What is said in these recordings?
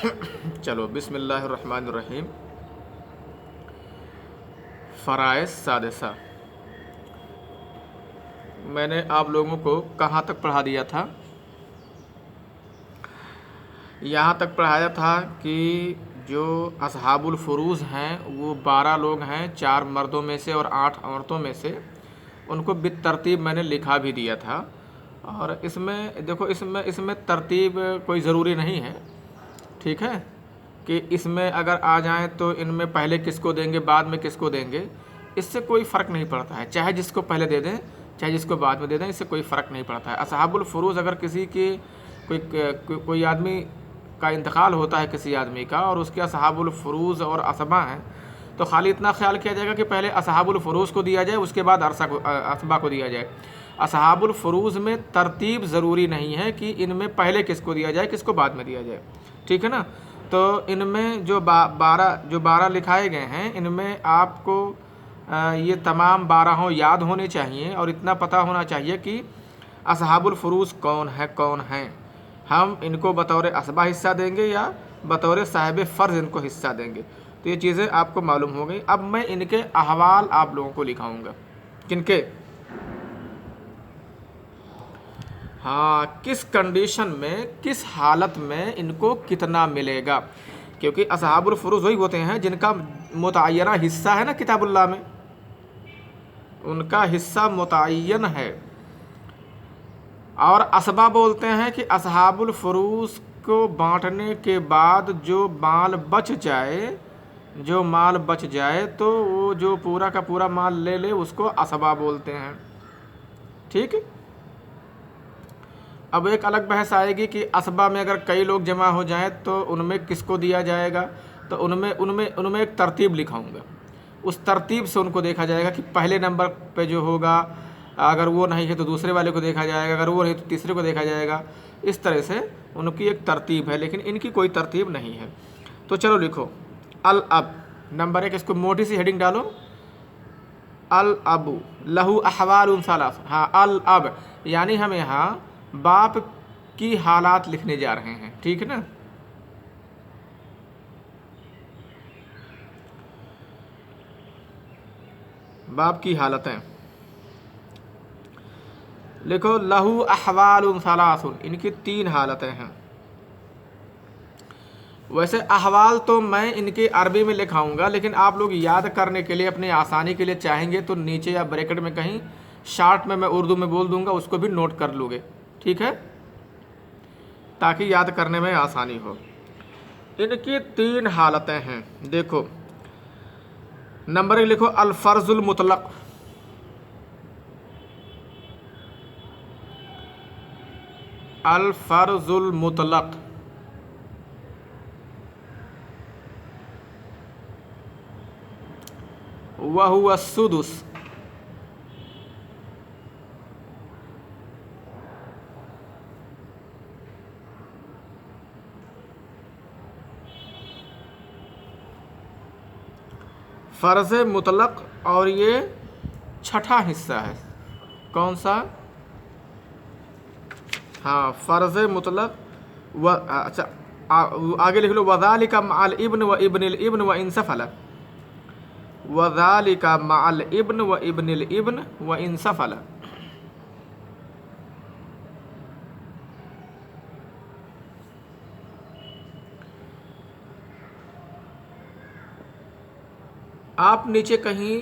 चलो बिस्मिल्लाहिर्रहमानिर्रहीम। फ़राइज़ सादिसा मैंने आप लोगों को कहाँ तक पढ़ा दिया था? यहाँ तक पढ़ाया था कि जो असहाबुल फ़ुरूज़ हैं वो 12 लोग हैं, 4 मर्दों में से और 8 औरतों में से। उनको बितरतीब मैंने लिखा भी दिया था। और इसमें देखो, इसमें इसमें तरतीब कोई ज़रूरी नहीं है, ठीक है, कि इसमें अगर आ जाएं तो इनमें पहले किसको देंगे बाद में किसको देंगे, इससे कोई फ़र्क नहीं पड़ता है। चाहे जिसको पहले दे दें चाहे जिसको बाद में दे दें, इससे कोई फ़र्क नहीं पड़ता है। असहाबुल फ़ुरूज़ अगर किसी के कोई आदमी का इंतकाल होता है किसी आदमी का, और उसके असहाबुल फ़ुरूज़ और असबा हैं, तो खाली इतना ख्याल किया जाएगा कि पहले असहाबुल फ़ुरूज़ को दिया जाए, उसके बाद असबा को दिया जाए। असहाबुल फ़ुरूज़ में तरतीब ज़रूरी नहीं है कि इनमें पहले किसको दिया जाए किसको बाद में दिया जाए, ठीक है ना। तो इनमें जो 12 लिखाए गए हैं, इनमें आपको ये तमाम 12 याद होने चाहिए और इतना पता होना चाहिए कि असहाबुल फ़ुरूज़ कौन हैं। हम इनको बतौर असबा हिस्सा देंगे या बतौर साहिब फ़र्ज़ इनको हिस्सा देंगे, तो ये चीज़ें आपको मालूम हो गई। अब मैं इनके अहवाल आप लोगों को लिखाऊंगा। किनके? हाँ, किस कंडीशन में, किस हालत में इनको कितना मिलेगा, क्योंकि असहाबुल फ़ुरूज़ वही होते हैं जिनका मुतय्यना हिस्सा है ना किताबुल्लाह में, उनका हिस्सा मुतय्यन है। और असबा बोलते हैं कि असहाबुल फ़ुरूज़ को बांटने के बाद जो माल बच जाए तो वो जो पूरा का पूरा माल ले ले उसको असबा बोलते हैं, ठीक। अब एक अलग बहस आएगी कि असबा में अगर कई लोग जमा हो जाएं तो उनमें किसको दिया जाएगा। तो उनमें उनमें उनमें एक तरतीब लिखाऊंगा, उस तरतीब से उनको देखा जाएगा कि पहले नंबर पे जो होगा, अगर वो नहीं है तो दूसरे वाले को देखा जाएगा, अगर वो नहीं तो तीसरे को देखा जाएगा। इस तरह से उनकी एक तरतीब है, लेकिन इनकी कोई तरतीब नहीं है। तो चलो लिखो अल अब, नंबर 1, इसको मोटी सी हेडिंग डालो, अल अबू लहू अहवाल सलास। हाँ, अल अब यानी हम यहाँ बाप की हालात लिखने जा रहे हैं, ठीक है ना। बाप की हालतें लिखो। लहू अहवाल सलासुन, इनकी 3 हालतें हैं। वैसे अहवाल तो मैं इनके अरबी में लिखाऊंगा, लेकिन आप लोग याद करने के लिए अपनी आसानी के लिए चाहेंगे तो नीचे या ब्रैकेट में कहीं शार्ट में मैं उर्दू में बोल दूंगा, उसको भी नोट कर लोगे, ठीक है, ताकि याद करने में आसानी हो। इनकी 3 हालतें हैं। देखो, नंबर 1 लिखो अल-फ़र्ज़ुल मुतलक़। अल-फ़र्ज़ुल मुतलक़ व हुवा सुदुस। फ़र्ज़ मुतलक़, और ये छठा हिस्सा है। कौन सा? हाँ, फ़र्ज़ मुतलक़ व अच्छा, आगे लिख लो वज़ालिका मअल इब्न व इब्निल इब्न व इन सफ़ल। वज़ालिका मअल इब्न व इब्निल इब्न व इन सफ़ल। आप नीचे कहीं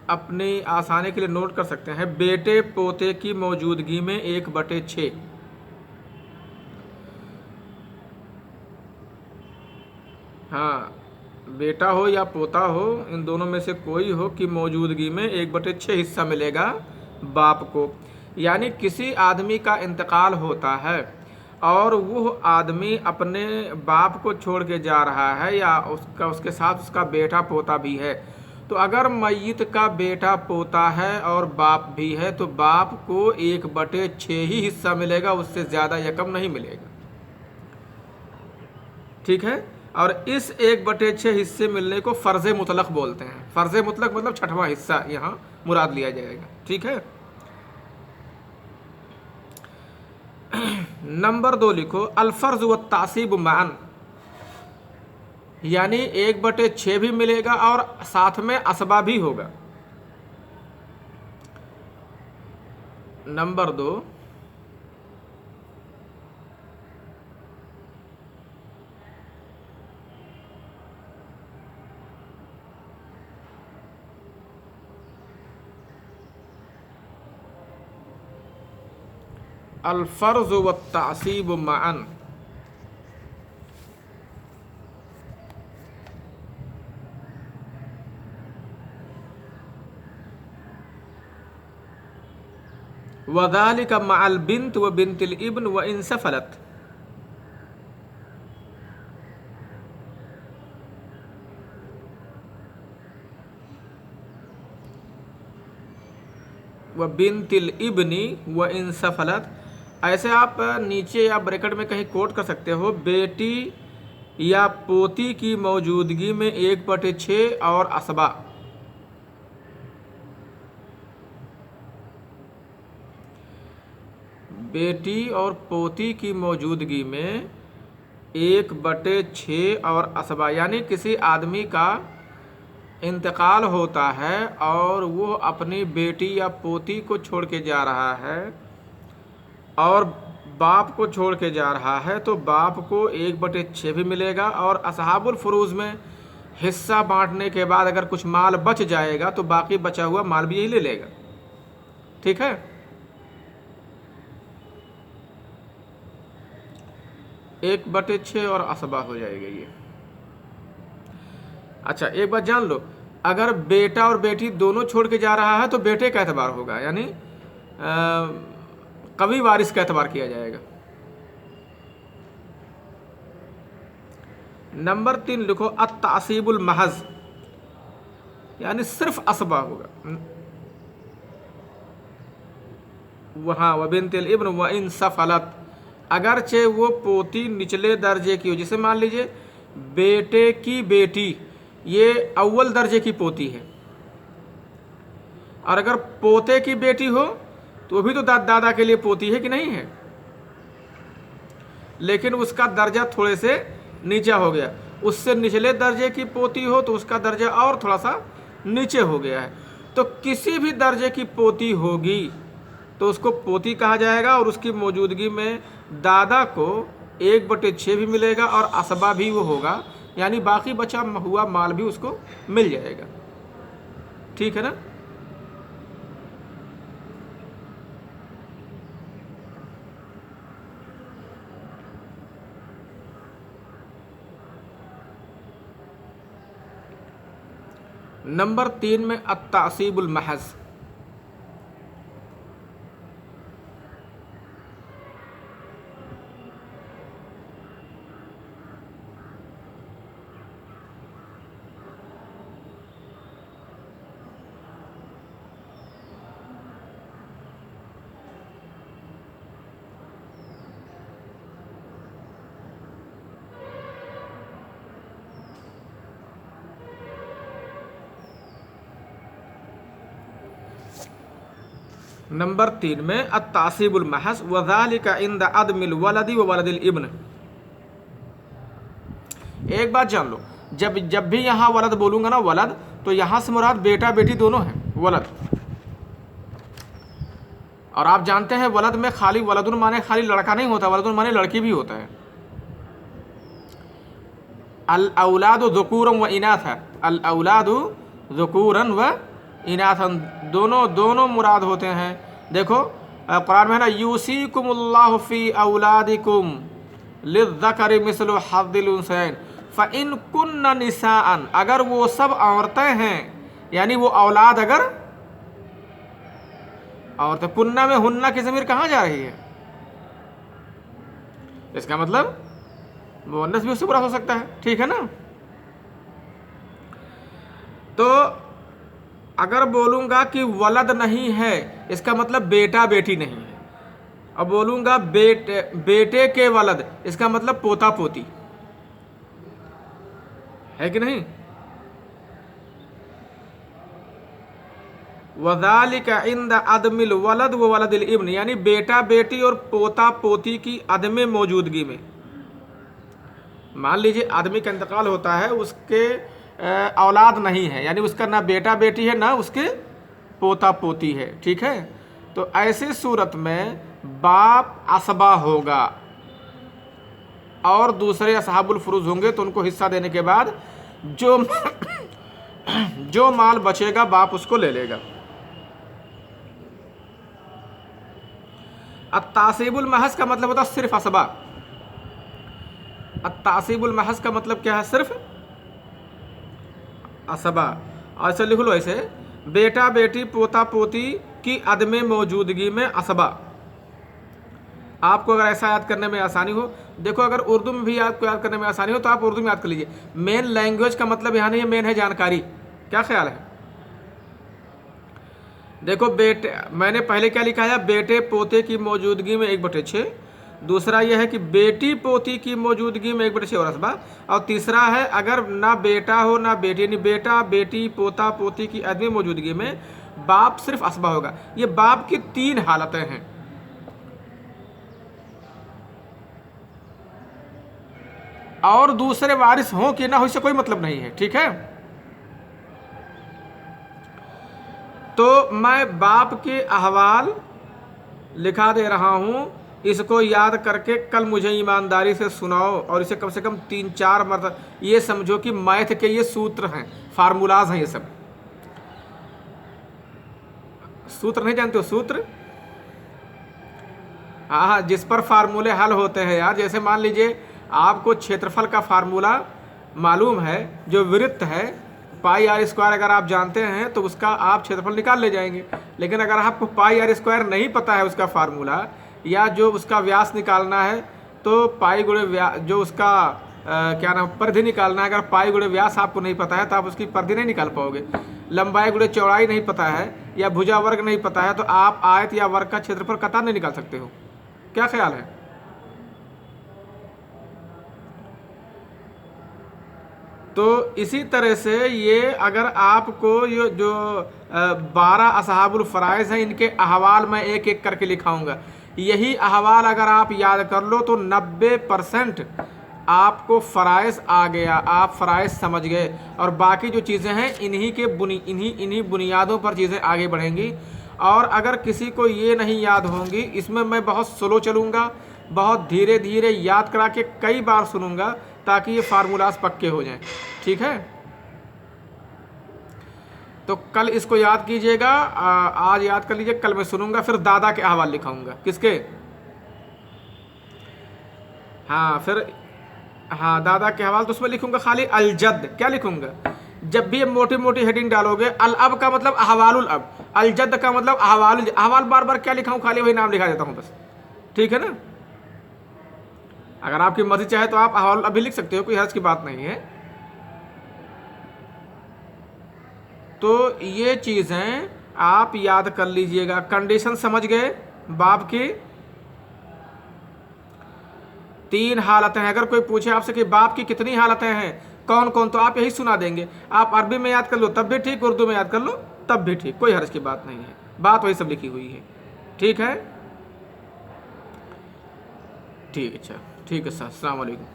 अपनी आसानी के लिए नोट कर सकते हैं, बेटे पोते की मौजूदगी में 1/6। हाँ, बेटा हो या पोता हो, इन दोनों में से कोई हो कि मौजूदगी में 1/6 हिस्सा मिलेगा बाप को। यानी किसी आदमी का इंतकाल होता है और वो आदमी अपने बाप को छोड़ के जा रहा है, या उसके साथ उसका बेटा पोता भी है, तो अगर मय्यत का बेटा पोता है और बाप भी है तो बाप को 1/6 ही हिस्सा मिलेगा, उससे ज़्यादा या कम नहीं मिलेगा, ठीक है। और इस 1/6 हिस्से मिलने को फ़र्ज़ मुतलक़ बोलते हैं। फ़र्ज़ मुतलक़ मतलब छठवां हिस्सा यहाँ मुराद लिया जाएगा, ठीक है। नंबर 2 लिखो अल फ़र्ज़ व तासीब मान। यानी 1/6 भी मिलेगा और साथ में असबा भी होगा। नंबर 2, अल-फर्ज़ व तासीब मअन। वज़ालिका मअल बिन्त व बिन्तिल इब्न व इन सफ़लत। व बिन्तिल इब्नी व इन सफ़लत। ऐसे आप नीचे या ब्रैकेट में कहीं कोट कर सकते हो, बेटी या पोती की मौजूदगी में 1/6 और असबा। बेटी और पोती की मौजूदगी में 1/6 और असबा, यानी किसी आदमी का इंतकाल होता है और वो अपनी बेटी या पोती को छोड़ के जा रहा है और बाप को छोड़ के जा रहा है, तो बाप को 1/6 भी मिलेगा और असहाबुल फुरूज में हिस्सा बांटने के बाद अगर कुछ माल बच जाएगा तो बाकी बचा हुआ माल भी यही ले लेगा। ठीक है। 1/6 और असबा हो जाएगा ये। अच्छा, एक बात जान लो, अगर बेटा और बेटी दोनों छोड़ के जा रहा है तो बेटे का एतबार होगा, यानी कभी वारिस का एतबार किया जाएगा। नंबर 3 लिखो, अत-तासीबुल महज, यानी सिर्फ असबा होगा। वहाँ व बिन्तिल इब्न व इन सफ़लत, अगरचे वो पोती निचले दर्जे की हो, जिसे मान लीजिए बेटे की बेटी ये अव्वल दर्जे की पोती है, और अगर पोते की बेटी हो तो भी तो दादा के लिए पोती है कि नहीं है, लेकिन उसका दर्जा थोड़े से नीचा हो गया। उससे निचले दर्जे की पोती हो तो उसका दर्जा और थोड़ा सा नीचे हो गया है। तो किसी भी दर्जे की पोती होगी तो उसको पोती कहा जाएगा और उसकी मौजूदगी में दादा को 1/6 भी मिलेगा और असबा भी वो होगा, यानी बाकी बचा हुआ माल भी उसको मिल जाएगा। ठीक है ना। नंबर 3 में अत-तासीबुल महज, नंबर 3 में अत-तासीबुल महज वज़ालिका इंद अदमिल वलदी व वलदिल इब्न। एक बात जान लो, जब भी यहाँ वलद बोलूँगा ना, वलद, तो यहाँ से मुराद बेटा बेटी दोनों हैं, वलद। और आप जानते हैं वलद में खाली वलदुन माने खाली लड़का नहीं होता, वलदुन माने लड़की भी होता है। अल औलादु ज़ुकूरन व इनाथा, अल औलादु ज़ुकूरन व इनाथन, दोनों मुराद होते हैं। देखो कुरान में है ना, यूसीकुमुल्लाहु फी औलादिकुम लिज़्ज़करि मिस्लु हज़्ज़िल उन्सयैन फ़इन कुन्न निसाअन, अगर वो सब औरतें हैं, यानी वो औलाद अगर औरतें, कुन्ना में हुन्ना की ज़मीर कहाँ जा रही है? इसका मतलब मुअन्नस भी उससे बुरा हो सकता है। ठीक है ना। तो अगर बोलूँगा कि वलद नहीं है, इसका मतलब बेटा बेटी नहीं है। अब बोलूँगा बेटे के वलद, इसका मतलब पोता पोती है कि नहीं। वज़ालिका इंद अदमिल वलद व वलदिल इब्न, यानी बेटा बेटी और पोता पोती की अदम मौजूदगी में। मान लीजिए आदमी का इंतकाल होता है, उसके औलाद नहीं है, यानी उसका ना बेटा बेटी है ना उसके पोता पोती है, ठीक है। तो ऐसे सूरत में बाप असबा होगा और दूसरे असहाबुल फुरूज होंगे, तो उनको हिस्सा देने के बाद जो जो माल बचेगा बाप उसको ले लेगा। अत्तासीबुल महज का मतलब होता है सिर्फ असबा। अत्तासीबुल महज का मतलब क्या है? सिर्फ असबा। ऐसे लिख लो, ऐसे बेटा बेटी पोता पोती की अदम मौजूदगी में असबा। आपको अगर ऐसा याद करने में आसानी हो, देखो अगर उर्दू में भी आपको याद करने में आसानी हो तो आप उर्दू में याद कर लीजिए। मेन लैंग्वेज का मतलब यहाँ नहीं है, मेन है जानकारी। क्या ख्याल है? देखो बेटे, मैंने पहले क्या लिखा है? बेटे पोते की मौजूदगी में 1/6। दूसरा यह है कि बेटी पोती की मौजूदगी में 1/6 और असबा। और तीसरा है अगर ना बेटा हो ना बेटी, यानी बेटा बेटी पोता पोती की आदमी मौजूदगी में बाप सिर्फ असबा होगा। ये बाप की 3 हालतें हैं। और दूसरे वारिस हों कि ना हो इससे कोई मतलब नहीं है, ठीक है। तो मैं बाप के अहवाल लिखा दे रहा हूं, इसको याद करके कल मुझे ईमानदारी से सुनाओ और इसे कम से कम 3-4 मरतबा। ये समझो कि मैथ के ये सूत्र हैं, फार्मूलाज हैं, ये सब सूत्र नहीं जानते हो? सूत्र, हाँ, जिस पर फार्मूले हल होते हैं यार। जैसे मान लीजिए आपको क्षेत्रफल का फार्मूला मालूम है, जो वृत्त है पाई आर स्क्वायर, अगर आप जानते हैं तो उसका आप क्षेत्रफल निकाल ले जाएंगे। लेकिन अगर आपको पाई आर स्क्वायर नहीं पता है उसका फार्मूला, या जो उसका व्यास निकालना है तो पाई गुणे व्यास, जो उसका क्या नाम परिधि निकालना है, अगर पाई गुणे व्यास आपको नहीं पता है तो आप उसकी परिधि नहीं निकाल पाओगे। लंबाई गुणे चौड़ाई नहीं पता है या भुजा वर्ग नहीं पता है तो आप आयत या वर्ग का क्षेत्रफल कतई नहीं निकाल सकते हो। क्या ख्याल है? तो इसी तरह से ये अगर आपको ये जो 12 असहाबुल फराइज हैं, इनके अहवाल मैं एक एक करके लिखाऊंगा। यही अहवाल अगर आप याद कर लो तो 90% आपको फ़राइज़ आ गया, आप फ़राइज़ समझ गए। और बाकी जो चीज़ें हैं इन्हीं बुनियादों पर चीज़ें आगे बढ़ेंगी। और अगर किसी को ये नहीं याद होंगी, इसमें मैं बहुत स्लो चलूँगा, बहुत धीरे धीरे याद करा के कई बार सुनूंगा ताकि ये फार्मूलाज पक्के हो जाएं, ठीक है। तो कल इसको याद कीजिएगा, आज याद कर लीजिए, कल मैं सुनूंगा। फिर दादा के अहवाल लिखाऊंगा। किसके? हाँ, फिर हाँ, दादा के हवाल। तो उसमें लिखूंगा खाली अलजद। क्या लिखूंगा? जब भी मोटी मोटी हेडिंग डालोगे, अल अब का मतलब अहवालुल अब, अलजद का मतलब अहवाल। अहवाल बार बार क्या लिखाऊं? खाली वही नाम लिखा देता हूं बस, ठीक है ना। अगर आपकी मर्जी चाहे तो आप अहवाल अभी लिख सकते हो, कोई हर्ज की बात नहीं है। तो ये चीज़ें आप याद कर लीजिएगा। कंडीशन समझ गए? बाप की 3 हालतें हैं। अगर कोई पूछे आपसे कि बाप की कितनी हालतें हैं, कौन कौन, तो आप यही सुना देंगे। आप अरबी में याद कर लो तब भी ठीक, उर्दू में याद कर लो तब भी ठीक, कोई हर्ज की बात नहीं है। बात वही सब लिखी हुई है, ठीक है। ठीक, अच्छा ठीक है सर, अस्सलाम वालेकुम।